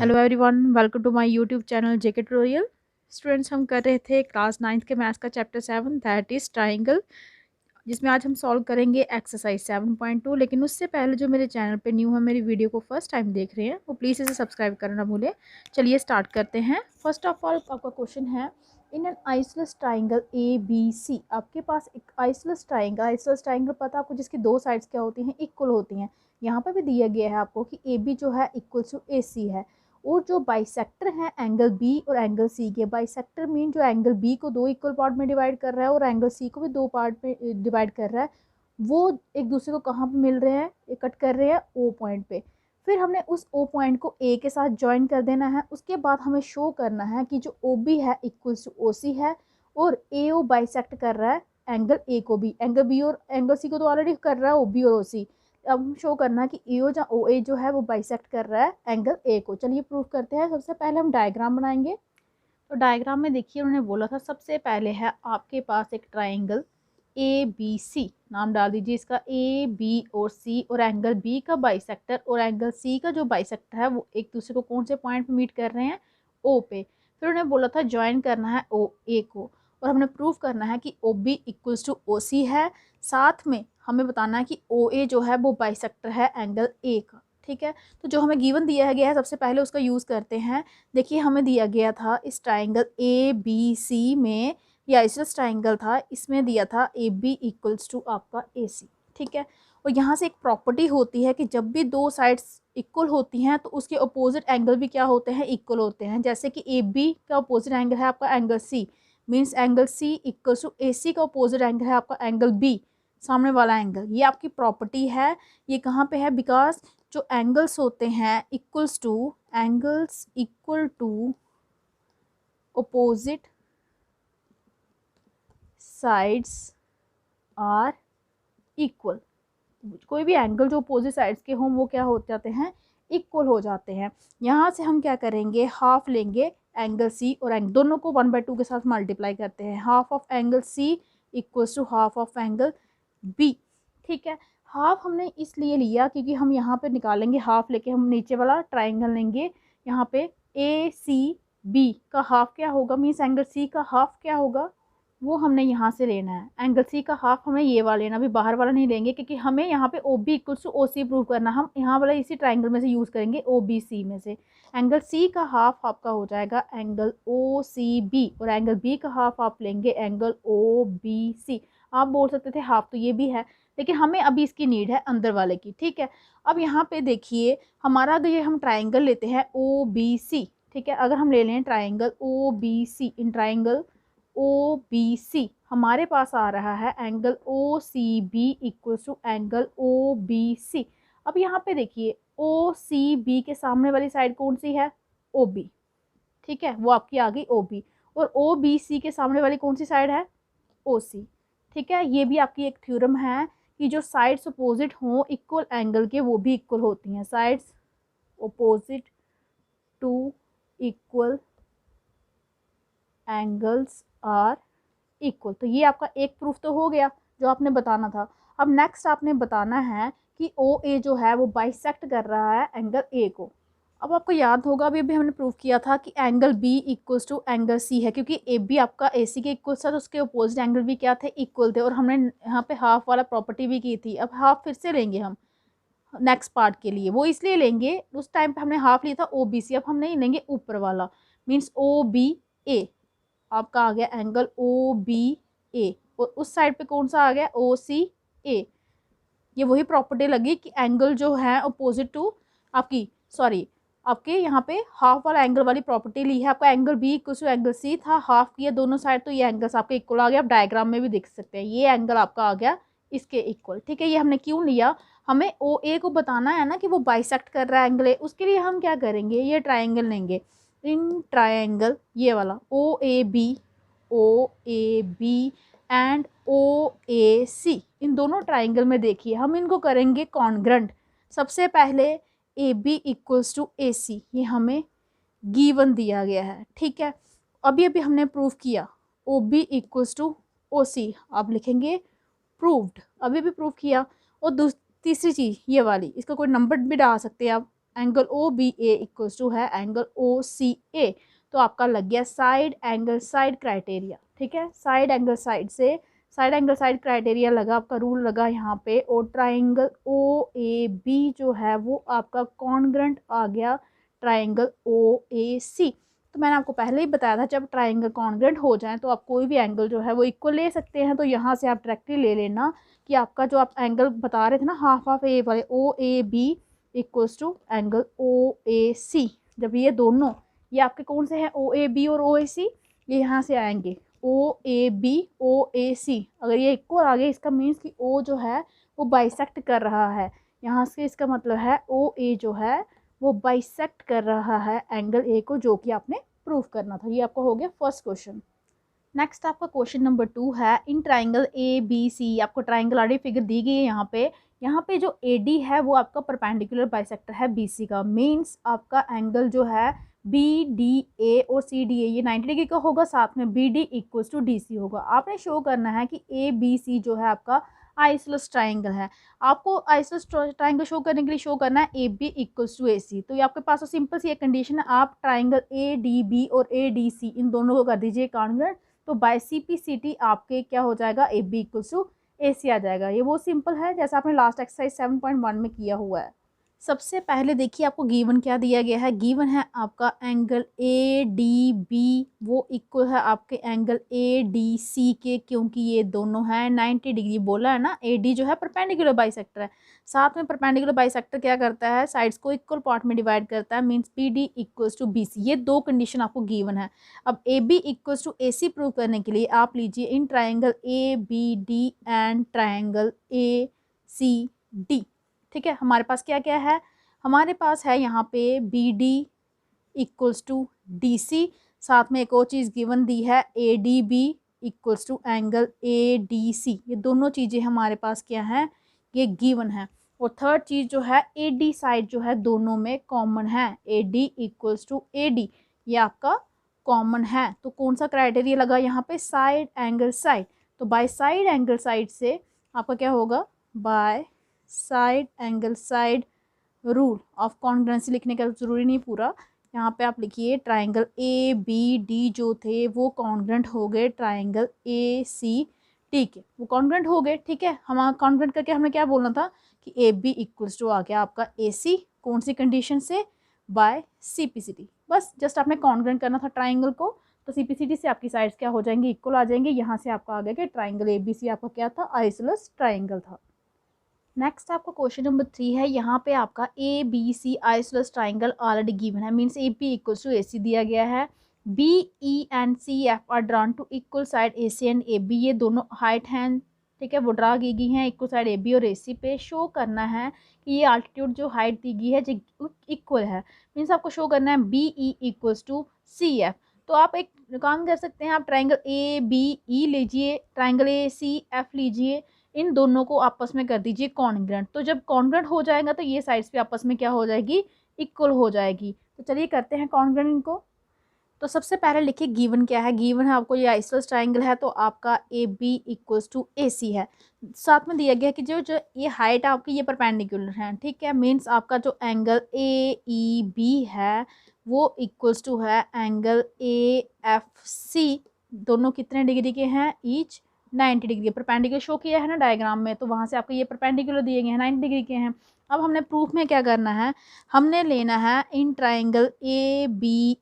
Hello everyone, welcome to my YouTube channel JK tutorial. Students, हम कर रहे थे क्लास 9th के मैथ्स का चैप्टर 7 दैट इज़ ट्राइंगल, जिसमें आज हम सॉल्व करेंगे एक्सरसाइज 7.2। लेकिन उससे पहले जो मेरे चैनल पे न्यू है, मेरी वीडियो को फर्स्ट टाइम देख रहे हैं, वो प्लीज़ इसे सब्सक्राइब करना ना भूलें। चलिए स्टार्ट करते हैं। फर्स्ट ऑफ ऑल आपका क्वेश्चन है, in an isosceles triangle A B C. आपके पास एक आइसोलेस ट्राइंगल पता आपको, जिसकी दो साइड्स क्या होती हैं, इक्वल होती हैं। यहाँ पर भी दिया गया है आपको कि ए बी जो है इक्वल टू ए सी है, और जो बाइसेक्टर है एंगल बी और एंगल सी के। बाइसेक्टर मीन जो एंगल बी को दो इक्वल पार्ट में डिवाइड कर रहा है और एंगल सी को भी दो पार्ट में डिवाइड कर रहा है। वो एक दूसरे को कहाँ पे मिल रहे हैं, कट कर रहे हैं ओ पॉइंट पे। फिर हमने उस ओ पॉइंट को ए के साथ ज्वाइन कर देना है। उसके बाद हमें शो करना है कि जो ओ बी है इक्वल्स टू ओ सी है, और ए ओ बाइसेक्ट कर रहा है एंगल ए को भी। एंगल बी और एंगल सी को तो ऑलरेडी कर रहा है ओ बी और ओ सी। अब शो करना है कि ए ओ ओ ए जो है वो बाइसेक्ट कर रहा है एंगल ए को। चलिए प्रूव करते हैं। सबसे पहले हम डायग्राम बनाएंगे। तो डायग्राम में देखिए, उन्होंने बोला था सबसे पहले है आपके पास एक ट्राइंगल ए बी सी। नाम डाल दीजिए इसका, ए बी और सी, और एंगल बी का बाइसेक्टर और एंगल सी का जो बाइसेक्टर है वो एक दूसरे को कौन से पॉइंट पे मीट कर रहे हैं, ओ पे। फिर उन्हें बोला था ज्वाइन करना है ओ ए को, और हमने प्रूव करना है कि O B equals to O C है। साथ में हमें बताना है कि ओ ए जो है वो बाइसेक्टर है एंगल ए का। ठीक है, तो जो हमें गिवन दिया गया है सबसे पहले उसका यूज़ करते हैं। देखिए, हमें दिया गया था इस ट्राइंगल ए बी सी में, या आइसोसेलेस ट्राइंगल था, इसमें दिया था ए बी इक्वल्स टू आपका ए सी। ठीक है, और यहाँ से एक प्रॉपर्टी होती है कि जब भी दो साइड्स इक्वल होती हैं तो उसके अपोजिट एंगल भी क्या होते हैं, इक्वल होते हैं। जैसे कि ए बी का अपोजिट एंगल है आपका angle C, means angle C equals to A C का अपोजिट एंगल है आपका एंगल बी, सामने वाला एंगल। ये आपकी प्रॉपर्टी है। ये कहाँ पे है, बिकॉज जो एंगल्स होते हैं equals to, angles equal to opposite sides are equal। कोई भी एंगल जो अपोजिट साइड्स के हों वो क्या हो जाते हैं, इक्वल हो जाते हैं। यहाँ से हम क्या करेंगे, हाफ लेंगे एंगल सी और एंगल दोनों को 1/2 के साथ मल्टीप्लाई करते हैं। Half of angle C equals to half of angle B. ठीक है, हाफ हमने इसलिए लिया क्योंकि हम यहाँ पे निकालेंगे हाफ लेके, हम नीचे वाला ट्राइंगल लेंगे। यहाँ पे ए सी बी का हाफ क्या होगा, मीन्स एंगल सी का हाफ क्या होगा, वो हमने यहाँ से लेना है। एंगल सी का हाफ हमें ये वाला लेना, अभी बाहर वाला नहीं लेंगे, क्योंकि हमें यहाँ पे O B equals to O C prove करना। हम यहाँ वाला इसी ट्राइंगल में से यूज़ करेंगे ओ बी सी में से। एंगल सी का हाफ आपका हो जाएगा एंगल ओ सी बी, और एंगल बी का हाफ आप लेंगे एंगल ओ बी सी। आप बोल सकते थे हाफ तो ये भी है, लेकिन हमें अभी इसकी नीड है अंदर वाले की। ठीक है, अब यहाँ पे देखिए हमारा, अगर ये हम ट्राइंगल लेते हैं ओ बी सी, ठीक है, अगर हम ले लें triangle O B C, in triangle O B C हमारे पास आ रहा है angle O C B equals to angle O B C. अब यहाँ पे देखिए ओ सी बी के सामने वाली साइड कौन सी है, ओ बी। ठीक है, वो आपकी आ गई ओ बी, और ओ बी सी के सामने वाली कौन सी साइड है, ओ सी। ठीक है, ये भी आपकी एक थ्योरम है कि जो साइड्स अपोजिट हों इक्वल एंगल के, वो भी इक्वल होती हैं। Sides opposite to equal angles are equal. तो ये आपका एक प्रूफ तो हो गया जो आपने बताना था। अब नेक्स्ट आपने बताना है कि ओ ए जो है वो बाइसेक्ट कर रहा है एंगल ए को। अब आपको याद होगा, अभी अभी हमने प्रूव किया था कि angle B equals to angle C है, क्योंकि ए बी आपका ए सी के इक्वल था, तो उसके अपोजिट एंगल भी क्या थे, इक्वल थे। और हमने यहाँ पे हाफ वाला प्रॉपर्टी भी की थी। अब हाफ फिर से लेंगे हम नेक्स्ट पार्ट के लिए, वो इसलिए लेंगे, उस टाइम पे हमने हाफ लिया था ओ बी सी, अब हम नहीं लेंगे ऊपर वाला, मीन्स ओ बी ए आपका आ गया एंगल ओ बी ए, और उस साइड पे कौन सा आ गया, ओ सी ए। ये वही प्रॉपर्टी लगी कि एंगल जो है अपोजिट टू आपकी, सॉरी, आपके यहाँ पे हाफ वाला एंगल वाली प्रॉपर्टी ली है। आपका angle B equal to angle C था, हाफ किया दोनों साइड, तो ये एंगल्स आपके इक्वल आ गया। आप डायग्राम में भी देख सकते हैं, ये एंगल आपका आ गया इसके इक्वल। ठीक है, ये हमने क्यों लिया, हमें ओ ए को बताना है ना कि वो बाइसेक्ट कर रहा है एंगल ए। उसके लिए हम क्या करेंगे, ये ट्राइंगल लेंगे, इन ट्राइंगल ये वाला ओ A B and O A सी, इन दोनों ट्राइंगल में देखिए हम इनको करेंगे कॉन्ग्रंट। सबसे पहले ए B equals to A C, ये हमें गिवन दिया गया है। ठीक है, अभी अभी हमने प्रूव किया O B equals to O C, आप लिखेंगे प्रूव्ड, अभी भी प्रूव किया। और तीसरी चीज़ ये वाली, इसका कोई नंबर भी डाल सकते हैं आप, angle O B A equals to है एंगल ओ सी ए। तो आपका लग गया साइड एंगल साइड क्राइटेरिया, ठीक है। साइड एंगल साइड से साइड एंगल साइड क्राइटेरिया लगा, आपका रूल लगा यहाँ पे, और ट्राइंगल ओ ए बी जो है वो आपका कॉन्ग्रेंट आ गया ट्राइंगल ओ ए सी। तो मैंने आपको पहले ही बताया था जब ट्राइंगल कॉन्ग्रेंट हो जाए तो आप कोई भी एंगल जो है वो इक्वल ले सकते हैं। तो यहाँ से आप डायरेक्टली ले लेना कि आपका जो आप एंगल बता रहे थे ना हाफ ऑफ ए वाले, O A B equals to angle O A C. जब ये दोनों ये आपके कौन से हैं, ओ ए बी और ओ ए सी, ये यहाँ से आएंगे ओ ए बी ओ ए सी। अगर ये इक्वल आ गया इसका मीन्स कि ओ जो है वो बाइसेक्ट कर रहा है यहाँ से, इसका मतलब है ओ ए जो है वो बाइसेक्ट कर रहा है एंगल ए को, जो कि आपने प्रूव करना था। ये आपका हो गया फर्स्ट क्वेश्चन। नेक्स्ट आपका क्वेश्चन नंबर 2 है, इन ट्राइंगल ए बी सी, आपको ट्राइंगल ऑलरेडी फिगर दी गई है यहाँ पे जो ए डी है वो आपका परपेंडिकुलर बाइसेक्टर है बी सी का। मीन्स आपका एंगल जो है बी डी ए और सी डी ए ये 90 डिग्री का होगा, साथ में B D equals to D C होगा। आपने शो करना है कि ए बी सी जो है आपका आइसोलेस ट्राइंगल है। आपको आइसोलेस ट्राइंगल शो करने के लिए शो करना है A B equals to A सी। तो ये आपके पास तो सिंपल सी एक कंडीशन है, आप ट्राइंगल ए डी बी और ए डी सी इन दोनों को कर दीजिए कॉन्ग्रुएंट। तो by C P C T आपके क्या हो जाएगा, A B equals to A C आ जाएगा। ये वो सिंपल है जैसा आपने लास्ट एक्सरसाइज 7.1 में किया हुआ है। सबसे पहले देखिए आपको गिवन क्या दिया गया है, गिवन है आपका एंगल ए डी बी वो इक्वल है आपके एंगल ए डी सी के, क्योंकि ये दोनों हैं 90 डिग्री बोला है ना। ए डी जो है परपेंडिकुलर बाइसेक्टर है, साथ में परपेंडिकुलर बाइसेक्टर क्या करता है, साइड्स को इक्वल पार्ट में डिवाइड करता है, means B D equals to B C. ये दो कंडीशन आपको गिवन है। अब A B equals to A C prove करने के लिए आप लीजिए in triangle A B D and triangle A C D. ठीक है, हमारे पास क्या क्या है, हमारे पास है यहाँ पे B D equals to D C, साथ में एक और चीज़ गिवन दी है A D B equals to angle A D C. ये दोनों चीज़ें हमारे पास क्या हैं, ये गिवन है। और थर्ड चीज़ जो है ए डी साइड जो है दोनों में कॉमन है, A D equals to A D, ये आपका कॉमन है। तो कौन सा क्राइटेरिया लगा यहाँ पे, साइड एंगल साइड। तो बाय साइड एंगल साइड से आपका क्या होगा, by side angle side rule of congruency लिखने का ज़रूरी नहीं पूरा, यहाँ पे आप लिखिए ट्राइंगल ए बी डी जो थे वो कॉन्ग्रुएंट हो गए ट्राइंगल ए सी टी के, वो कॉन्ग्रुएंट हो गए। ठीक है, हम कॉन्ग्रुएंट करके हमने क्या बोलना था कि ए बी इक्वल्स टू आ गया आपका ए सी, कौन सी कंडीशन से, by C P C T. बस जस्ट आपने कॉन्ग्रुएंट करना था ट्राइंगल को, तो सी पी सी टी से आपकी साइड्स क्या हो जाएंगी, इक्वल आ जाएंगे। यहाँ से आपका आ गया कि ट्राइंगल ए बी सी आपका क्या था, आइसोलेस ट्राइंगल था। नेक्स्ट आपका क्वेश्चन नंबर 3 है, यहाँ पे आपका A B C isosceles triangle already given है, means A P equals to A C दिया गया है। B E and C F are drawn to equal side A C and A B, ये दोनों हाइट हैं, ठीक है, वो ड्रा की गई हैं इक्वल साइड ए बी और ए सी पे। शो करना है कि ये आल्टीट्यूड जो हाइट दी गई है जो इक्वल है, मीन्स आपको शो करना है B E equals to C F. तो आप एक काम कर सकते हैं, आप ट्राइंगल ए बी ई लीजिए, ट्राइंगल ए सी एफ लीजिए, इन दोनों को आपस में कर दीजिए कॉन्ग्रुएंट। तो जब कॉन्ग्रुएंट हो जाएगा तो ये साइड्स भी आपस में क्या हो जाएगी, इक्वल हो जाएगी। तो चलिए करते हैं कॉन्ग्रुएंट इनको। तो सबसे पहले लिखिए गिवन क्या है, गिवन है आपको ये आइसोलेस ट्राइंगल है, तो आपका A B equals to A C है। साथ में दिया गया है कि जो जो ये हाइट आपकी ये परपेंडिकुलर है, ठीक है, मीन्स आपका जो एंगल ए ई बी है वो इक्वल्स टू है एंगल ए एफ सी। दोनों कितने डिग्री के हैं, ईच 90 डिग्री। परपेंडिकुलर शो किया है ना डायग्राम में, तो वहाँ से आपको ये परपेंडिकुलर दिए गए हैं 90 डिग्री के हैं। अब हमने प्रूफ में क्या करना है, हमने लेना है in triangle A B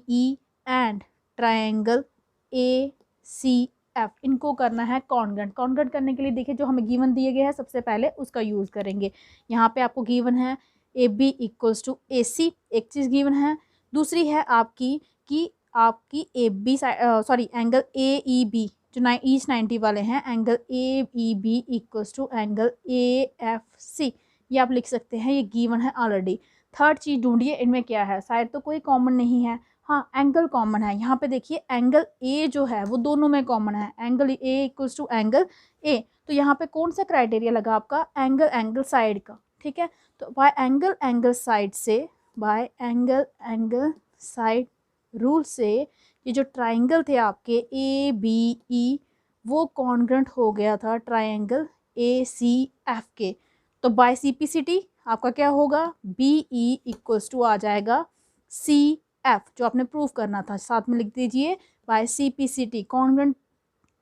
E and triangle A C F, इनको करना है कॉन्ग्रुएंट। कॉन्ग्रुएंट करने के लिए देखिए जो हमें गिवन दिए गए हैं सबसे पहले उसका यूज़ करेंगे। यहाँ पे आपको गिवन है A B equals to A C, एक चीज़ गिवन है। दूसरी है आपकी कि आपकी A B sorry angle A E B जो ईच 90 वाले हैं, angle A E B equals to angle A F C, ये आप लिख सकते हैं, ये गिवन है ऑलरेडी। थर्ड चीज़ ढूंढिए इनमें क्या है, शायद तो कोई कॉमन नहीं है, हाँ एंगल कॉमन है। यहाँ पे देखिए एंगल ए जो है वो दोनों में कॉमन है, angle A equals to angle A. तो यहाँ पे कौन सा क्राइटेरिया लगा आपका, एंगल साइड का, ठीक है। तो बाय एंगल साइड से, बाय एंगल साइड रूल से ये जो ट्राइंगल थे आपके ए बी ई वो कॉन्ग्रुएंट हो गया था ट्राइंगल ए सी एफ के। तो by C P C T आपका क्या होगा, बी ई इक्वल्स टू आ जाएगा सी एफ, जो आपने प्रूव करना था, साथ में लिख दीजिए by C P C T, congruent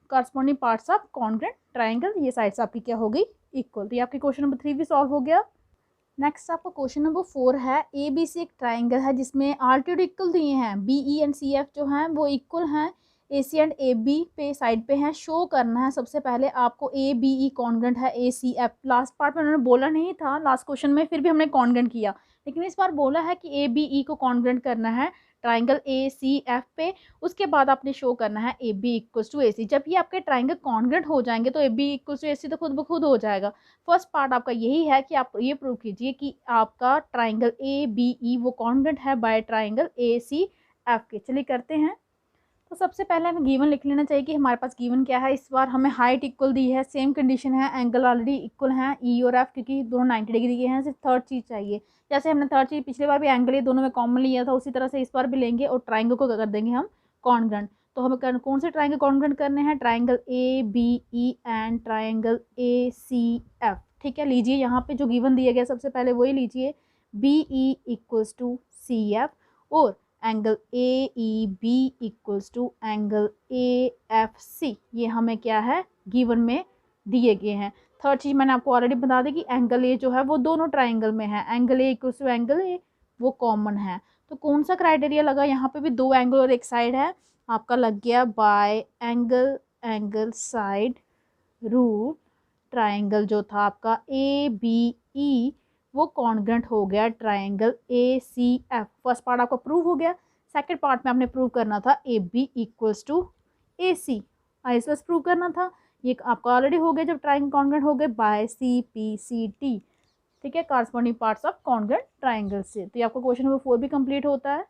corresponding parts of congruent triangle, ये साइड्स आपकी क्या हो गई, इक्वल। तो ये आपकी क्वेश्चन नंबर 3 भी सॉल्व हो गया। नेक्स्ट आपका क्वेश्चन नंबर 4 है, ए बी सी एक ट्राइंगल है जिसमें आल्टीट्यूड इक्वल दिए हैं, B E and C F जो हैं वो इक्वल हैं, A C and A B पे साइड पे हैं। शो करना है सबसे पहले आपको ए बी ई कॉन्ग्रेंट है A C F. Last part में उन्होंने बोला नहीं था लास्ट क्वेश्चन में, फिर भी हमने कॉन्ग्रेंट किया, लेकिन इस बार बोला है कि ए बी ई को कॉन्ग्रेंट करना है ट्राइंगल ए सी एफ पे। उसके बाद आपने शो करना है A B equals to A C. जब ये आपके ट्राइंगल कॉन्ग्रेंट हो जाएंगे तो A B equals to A सी तो खुद ब खुद हो जाएगा। फर्स्ट पार्ट आपका यही है कि आप ये प्रूव कीजिए कि आपका ट्राइंगल ए बी ई वो कॉन्ग्रेंट है by triangle A C F के। चलिए करते हैं। तो सबसे पहले हमें गिवन लिख लेना चाहिए कि हमारे पास गिवन क्या है। इस बार हमें हाइट इक्वल दी है, सेम कंडीशन है, एंगल ऑलरेडी इक्वल है ई और एफ, क्योंकि दोनों 90 डिग्री के हैं। सिर्फ थर्ड चीज़ चाहिए, जैसे हमने थर्ड चीज़ पिछली बार भी एंगल ये दोनों में कॉमन लिया था, उसी तरह से इस बार भी लेंगे और ट्राइंगल को कर देंगे हम कॉन्ग्रेंट। तो हमें कौन से ट्राइंगल कॉन्ग्रेंट करने हैं, triangle A B E and triangle A C F. ठीक है, लीजिए यहाँ पे जो गिवन दिया गया सबसे पहले वही लीजिए, B E equals to C F और angle A E B equals to angle A F C, ये हमें क्या है गिवन में दिए गए हैं। थर्ड चीज़ मैंने आपको ऑलरेडी बता दी कि एंगल ए जो है वो दोनों ट्राइंगल में है, angle A equals to angle A वो कॉमन है। तो कौन सा क्राइटेरिया लगा, यहाँ पे भी दो एंगल और एक साइड है, आपका लग गया bye angle angle side rule. Triangle जो था आपका ए बी ई वो कॉन्ग्रेंट हो गया triangle A C F. First part आपका प्रूव हो गया। सेकंड पार्ट में आपने प्रूव करना था A B equals to A C, ऐसे प्रूव करना था। ये आपका ऑलरेडी हो गया जब ट्राइंगल कॉन्ग्रेंट हो गए by C P C T. ठीक है, corresponding parts of congruent triangle से। तो ये आपका क्वेश्चन नंबर 4 भी कंप्लीट होता है।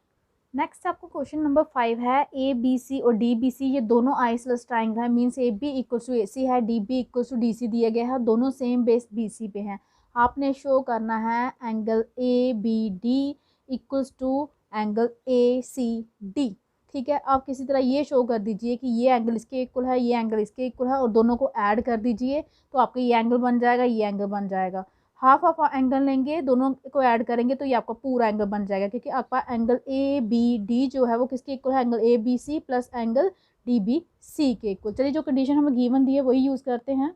नेक्स्ट आपको क्वेश्चन नंबर 5 है, ए बी सी और डी बी सी ये दोनों आइसोसेलेस ट्राइंगल है, means A B equals to A C है, D B equals to D C दिया गया है, दोनों सेम बेस बी सी पे हैं। आपने शो करना है angle A B D equals to angle A C D. ठीक है, आप किसी तरह ये शो कर दीजिए कि ये एंगल इसके इक्वल है, ये एंगल इसके इक्वल है, और दोनों को ऐड कर दीजिए तो आपका ये एंगल बन जाएगा, ये एंगल बन जाएगा। हाफ ऑफ एंगल लेंगे, दोनों को ऐड करेंगे तो ये आपका पूरा एंगल बन जाएगा, क्योंकि आपका एंगल ए बी डी जो है वो किसके इक्वल है, angle A B C plus angle D B C के इक्वल। चलिए जो कंडीशन हमें गिवन दी है वही यूज़ करते हैं।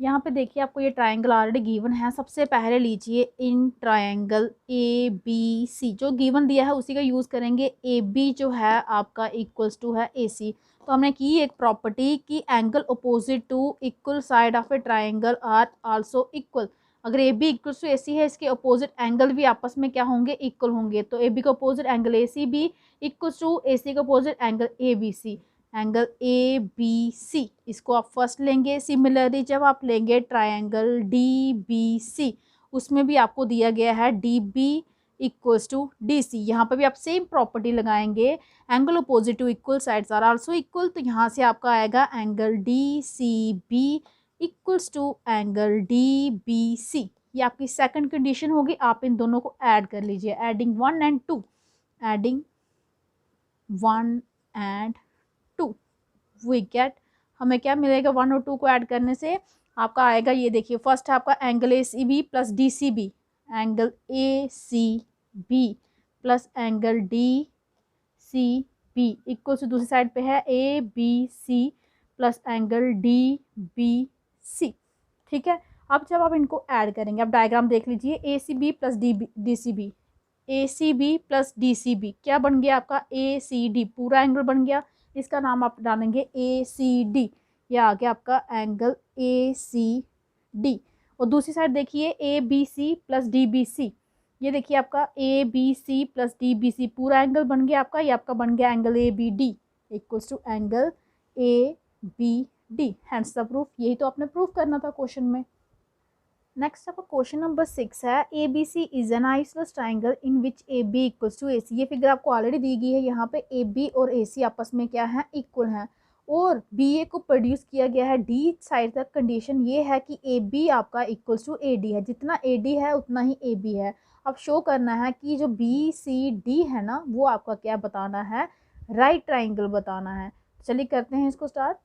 यहाँ पे देखिए आपको ये ट्राइंगल ऑलरेडी गिवन है। सबसे पहले लीजिए इन ट्राइंगल ए बी सी, जो गिवन दिया है उसी का यूज़ करेंगे। ए बी जो है आपका इक्वल्स टू है ए सी। तो हमने की एक प्रॉपर्टी कि angle opposite to equal side of a triangle are also equal. अगर A B equals to A C है, इसके अपोजिट एंगल भी आपस में क्या होंगे, इक्वल होंगे। तो ए बी का opposite angle A C B equals to A C का opposite angle A B C, angle A B C, इसको आप फर्स्ट लेंगे। सिमिलरली जब आप लेंगे ट्राइंगल डी बी सी, उसमें भी आपको दिया गया है D B equals to D C. यहाँ पर भी आप सेम प्रॉपर्टी लगाएंगे, angle opposite to equal sides are also equal. तो यहाँ से आपका आएगा angle D C B equals to angle D B C. ये आपकी सेकंड कंडीशन होगी। आप इन दोनों को ऐड कर लीजिए, adding 1 and 2, adding 1 and 2 we get, हमें क्या मिलेगा 1 और 2 को ऐड करने से आपका आएगा, ये देखिए फर्स्ट है आपका angle A C B plus D C B, angle A C B plus angle D C B equal to दूसरी साइड पे है A B C plus angle D B C. ठीक है, अब जब आप इनको ऐड करेंगे, आप डायग्राम देख लीजिए, A C B plus D C B, A C B plus D C B क्या बन गया आपका ए सी डी, पूरा एंगल बन गया। इसका नाम आप डालेंगे ए सी डी, यह आ गया आपका एंगल ए सी डी। और दूसरी साइड देखिए A B C plus D B C, ये देखिए आपका A B C plus D B C पूरा एंगल बन गया आपका, ये आपका बन गया angle A B D equals to angle A B D. Hence the proof, यही तो आपने प्रूफ करना था क्वेश्चन में। नेक्स्ट आपका क्वेश्चन नंबर 6 है, A B C is an isosceles triangle in which A B equals to A C. ये figure आपको ऑलरेडी दी गई है। यहाँ पे ए बी और ए सी आपस में क्या है, इक्वल हैं, और बी ए को प्रोड्यूस किया गया है डी साइड तक। कंडीशन ये है कि ए बी आपका इक्वल्स टू ए डी है, जितना ए डी है उतना ही ए बी है। अब शो करना है कि जो बी सी डी है ना, वो आपका क्या बताना है, राइट ट्राइंगल बताना है। चलिए करते हैं इसको स्टार्ट।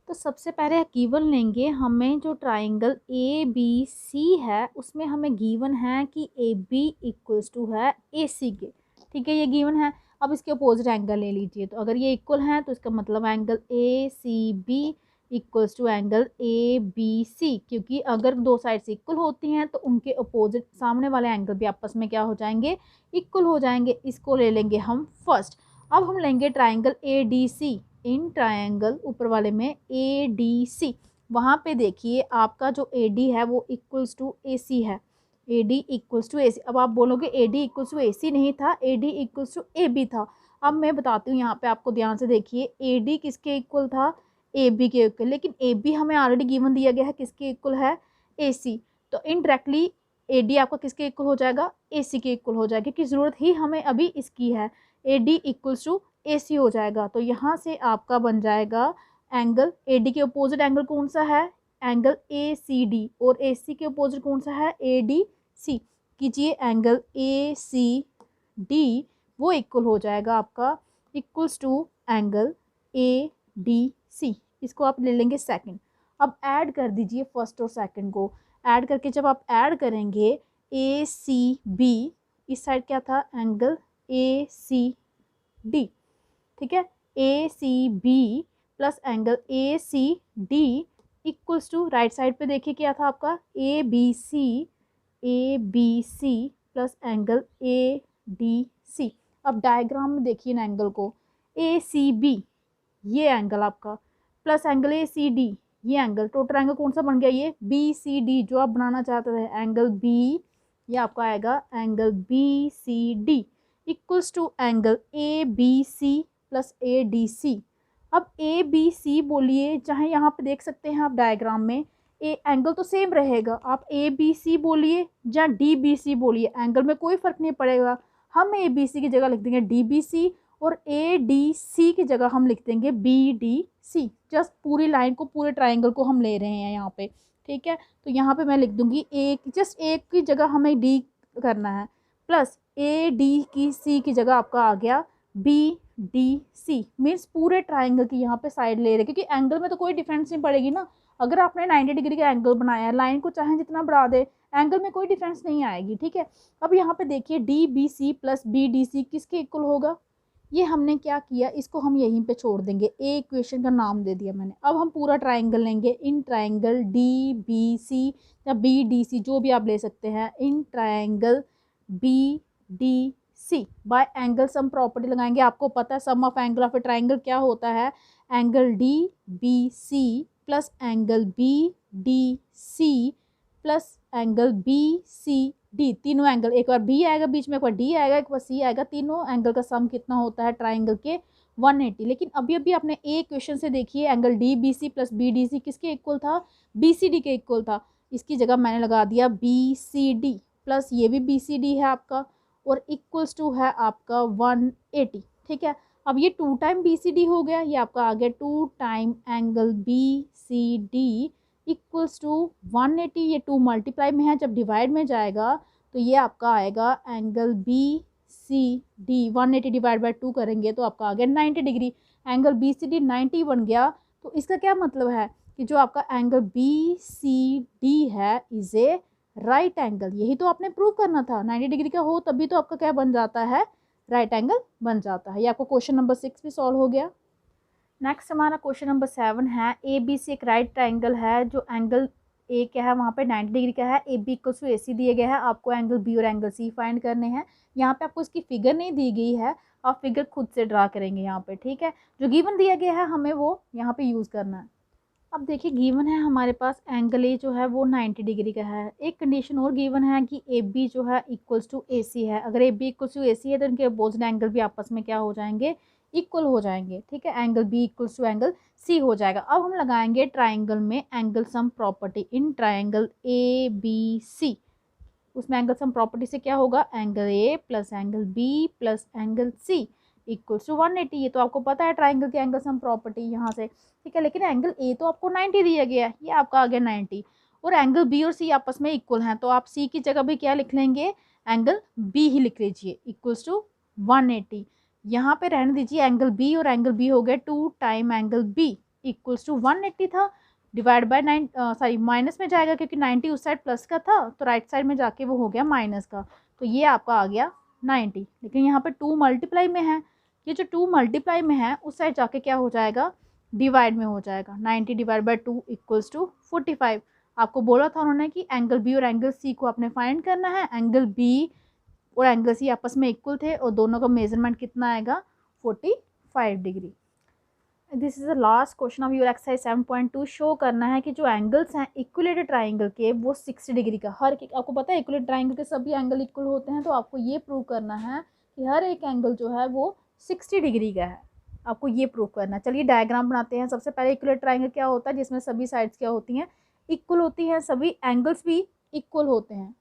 तो सबसे पहले गिवन लेंगे, हमें जो ट्राइंगल ए बी सी है उसमें हमें गिवन है कि ए बी इक्वल्स टू है ए सी के, ठीक है, ये गिवन है। अब इसके अपोजिट एंगल ले लीजिए, तो अगर ये इक्वल है तो इसका मतलब angle A C B equals to angle A B C, क्योंकि अगर दो साइड्स इक्वल होती हैं तो उनके अपोजिट सामने वाले एंगल भी आपस में क्या हो जाएंगे, इक्वल हो जाएंगे। इसको ले लेंगे हम फर्स्ट। अब हम लेंगे triangle A D C. In triangle ऊपर वाले में ए डी सी, वहाँ पे देखिए आपका जो ए डी है वो इक्वल्स टू ए सी है, A D equals to A C. अब आप बोलोगे A D equals to A C नहीं था, A D equals to A B था। अब मैं बताती हूँ, यहाँ पे आपको ध्यान से देखिए, ए डी किसके इक्वल था, ए बी के इक्वल, लेकिन ए बी हमें ऑलरेडी गिवन दिया गया है किसके इक्वल है, ए सी। तो इनडायरेक्टली ए डी आपका किसके इक्वल हो जाएगा, ए सी के इक्वल हो जाएगा, क्योंकि ज़रूरत ही हमें अभी इसकी है, A D equals to A सी हो जाएगा। तो यहाँ से आपका बन जाएगा एंगल ए डी के अपोजिट एंगल कौन सा है, एंगल ए सी डी, और ए सी के अपोजिट कौन सा है, ए डी सी। कीजिए एंगल ए सी डी वो इक्वल हो जाएगा आपका equals to angle A D C. इसको आप ले लेंगे सेकंड। अब ऐड कर दीजिए फर्स्ट और सेकंड को। ऐड करके जब आप ऐड करेंगे ए सी बी, इस साइड क्या था, एंगल ए सी डी, ठीक है, A C B plus angle A C D equals to right side पे देखिए क्या था आपका, A B C plus angle A D C. अब डायग्राम में देखिए ना एंगल को, ए सी बी ये एंगल आपका plus angle A C D ये एंगल, टोटल एंगल कौन सा बन गया, ये बी सी डी जो आप बनाना चाहते थे, एंगल बी, ये आपका आएगा angle B C D equals to angle A B C plus A D C. अब ए बी सी बोलिए, चाहे यहाँ पे देख सकते हैं आप डायग्राम में, ए एंगल तो सेम रहेगा, आप ए बी सी बोलिए या डी बी सी बोलिए, एंगल में कोई फ़र्क नहीं पड़ेगा। हम ए बी सी की जगह लिख देंगे डी बी सी, और ए डी सी की जगह हम लिख देंगे बी डी सी। जस्ट पूरी लाइन को, पूरे ट्राइंगल को हम ले रहे हैं यहाँ पे, ठीक है। तो यहाँ पे मैं लिख दूँगी ए, जस्ट ए की जगह हमें डी करना है, प्लस ए डी की सी की जगह आपका आ गया बी डी सी। मीन्स पूरे ट्राइंगल की यहाँ पे साइड ले रहे, क्योंकि एंगल में तो कोई डिफरेंस नहीं पड़ेगी ना। अगर आपने 90 डिग्री का एंगल बनाया है, लाइन को चाहे जितना बढ़ा दे, एंगल में कोई डिफरेंस नहीं आएगी, ठीक है। अब यहाँ पे देखिए D B C plus B D C किसके इक्वल होगा, ये हमने क्या किया, इसको हम यहीं पे छोड़ देंगे, ए इक्वेशन का नाम दे दिया मैंने। अब हम पूरा ट्राइंगल लेंगे, in triangle D B C या बी डी सी जो भी आप ले सकते हैं, in triangle B D C by angle sum property लगाएंगे। आपको पता है sum of angle of a triangle क्या होता है, angle D B C plus angle B D C plus angle B C D, तीनों एंगल, एक बार बी आएगा बीच में, एक बार डी आएगा, एक बार सी आएगा, तीनों एंगल का सम कितना होता है ट्राइंगल के, 180। लेकिन अभी अभी आपने ए क्वेश्चन से देखिए angle D B C plus B D C किसके इक्वल था, बी सी डी के इक्वल था। इसकी जगह मैंने लगा दिया बी सी डी प्लस ये भी बी सी डी है आपका, और इक्वल्स टू है आपका 180, ठीक है। अब ये 2 टाइम बी सी डी हो गया, ये आपका आ गया 2 time angle B C D equals to 180। ये 2 मल्टीप्लाई में है, जब डिवाइड में जाएगा तो ये आपका आएगा angle B C D, 180 divide by 2 करेंगे तो आपका आ गया 90 degree. Angle B C D 90 बन गया, तो इसका क्या मतलब है कि जो आपका एंगल बी सी डी है इज ए राइट एंगल। यही तो आपने प्रूव करना था, 90 डिग्री का हो तभी तो आपका क्या बन जाता है, राइट एंगल बन जाता है। ये आपको क्वेश्चन नंबर 6 भी सॉल्व हो गया। नेक्स्ट हमारा क्वेश्चन नंबर 7 है, ए बी सी एक राइट ट्राइंगल है, जो एंगल ए क्या है वहाँ पे 90 डिग्री का है, A B equals to A सी दिए गया है, आपको एंगल बी और एंगल सी फाइंड करने हैं। यहाँ पे आपको इसकी फिगर नहीं दी गई है, आप फिगर खुद से ड्रा करेंगे यहाँ पे, ठीक है। जो गिवन दिया गया है हमें वो यहाँ पे यूज़ करना है। अब देखिए गिवन है हमारे पास एंगल ए जो है वो 90 डिग्री का है। एक कंडीशन और गिवन है कि ए बी जो है इक्वल्स टू ए सी है। अगर A B equals to A C है तो इनके अपोजिट एंगल भी आपस में क्या हो जाएंगे, इक्वल हो जाएंगे, ठीक है। Angle B equals to angle C हो जाएगा। अब हम लगाएंगे ट्राइंगल में angle sum property. In triangle A B C, उसमें एंगल सम प्रॉपर्टी से क्या होगा, angle A plus angle B plus angle C equals to 180। ये तो आपको पता है ट्राइंगल के एंगल सम प्रॉपर्टी यहाँ से, ठीक है। लेकिन एंगल ए तो आपको 90 दिया गया है, ये आपका आ गया 90, और एंगल बी और सी आपस में इक्वल हैं, तो आप सी की जगह भी क्या लिख लेंगे, एंगल बी ही लिख लीजिए इक्वल्स टू 180। यहाँ पे रहने दीजिए एंगल बी, और एंगल बी हो गया 2 time angle B, equals to 180 था, डिवाइड बाय माइनस में जाएगा क्योंकि 90 उस साइड प्लस का था, तो राइट साइड में जाके वो हो गया माइनस का, तो ये आपका आ गया 90। लेकिन यहाँ पे 2 मल्टीप्लाई में है, ये जो 2 मल्टीप्लाई में है उस साइड जाके क्या हो जाएगा, डिवाइड में हो जाएगा। 90 डिवाइड बाय 2 इक्वल्स टू 45। आपको बोला था उन्होंने कि एंगल बी और एंगल सी को आपने फाइंड करना है। एंगल बी और एंगल सी आपस में इक्वल थे और दोनों का मेजरमेंट कितना आएगा, 45 degree. This is the last question of your exercise 7.2। Show करना है कि जो एंगल्स हैं इक्विलेटरल ट्राइंगल के वो 60 डिग्री का, हर एक आपको पता है इक्विलेटरल ट्राइंगल के सभी एंगल इक्वल होते हैं, तो आपको ये प्रूव करना है कि हर एक एंगल जो है वो 60 डिग्री का है, आपको ये प्रूव करना है। चलिए डायग्राम बनाते हैं। सबसे पहले इक्विलेटरल ट्राइंगल क्या होता है, जिसमें सभी साइड्स क्या होती हैं, इक्वल होती हैं, सभी एंगल्स भी इक्वल होते हैं।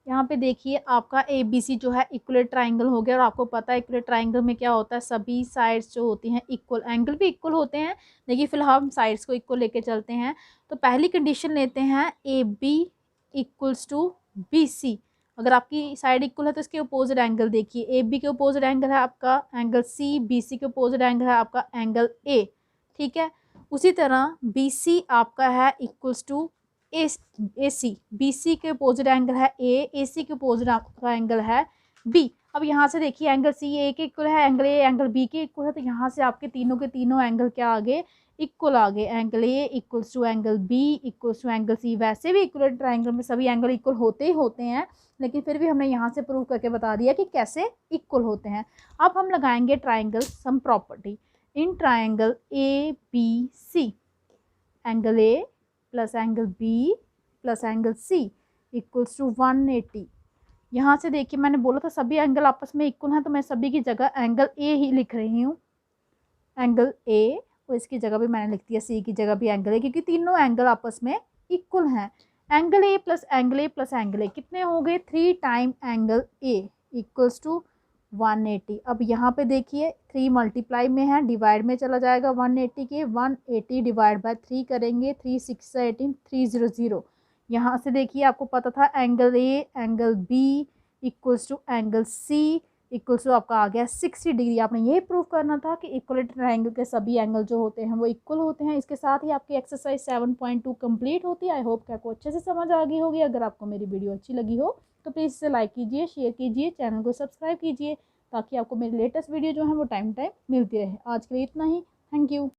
यहाँ पे देखिए आपका ए बी सी जो है इक्वलेट ट्राइंगल हो गया, और आपको पता है इक्वलेट ट्राइंगल में क्या होता है, सभी साइड्स जो होती हैं इक्वल, एंगल भी इक्वल होते हैं। देखिए फिलहाल हम साइड्स को इक्वल लेके चलते हैं। तो पहली कंडीशन लेते हैं A B equals to B C. अगर आपकी साइड इक्वल है तो इसके अपोजिट एंगल देखिए, ए बी के अपोजिट एंगल है आपका एंगल सी, बी सी के अपोजिट एंगल है आपका एंगल ए, ठीक है। उसी तरह बी सी आपका है equals to A C, B C के अपोजिट एंगल है ए सी के अपोजिट आपका एंगल है बी। अब यहाँ से देखिए एंगल सी ए के इक्वल है, एंगल ए एंगल बी के इक्वल है, तो यहाँ से आपके तीनों के तीनों एंगल क्या आ गए, इक्वल आ गए। Angle A equals to angle B equals to angle C. वैसे भी इक्वल ट्राइंगल में सभी एंगल इक्वल होते ही होते हैं, लेकिन फिर भी हमने यहाँ से प्रूव करके बता दिया कि कैसे इक्वल होते हैं। अब हम लगाएंगे triangle sum property. In triangle A B C, angle A plus angle B plus angle C equals to 180। यहाँ से देखिए मैंने बोला था सभी एंगल आपस में इक्वल हैं, तो मैं सभी की जगह एंगल ए ही लिख रही हूँ, एंगल ए, और इसकी जगह भी मैंने लिख दिया सी की जगह भी एंगल ए, क्योंकि तीनों एंगल आपस में इक्वल हैं। Angle A plus angle A plus angle A कितने हो गए, 3 time angle A equals to 180। अब यहाँ पे देखिए 3 मल्टीप्लाई में है, डिवाइड में चला जाएगा 180 के, 180 डिवाइड बाय 3 करेंगे, 3 6 18 300। यहाँ से देखिए आपको पता था angle A angle B equals to angle C equals to आपका आ गया 60 डिग्री। आपने ये प्रूव करना था कि इक्वलेट ट्राइंगल के सभी एंगल जो होते हैं वो इक्वल होते हैं। इसके साथ ही आपकी एक्सरसाइज 7.2 कंप्लीट होती है। आई होप कि आपको अच्छे से समझ आ गई होगी। अगर आपको मेरी वीडियो अच्छी लगी हो तो प्लीज़ इसे लाइक कीजिए, शेयर कीजिए, चैनल को सब्सक्राइब कीजिए, ताकि आपको मेरी लेटेस्ट वीडियो जो है वो टाइम मिलती रहे। आज के लिए इतना ही। Thank you.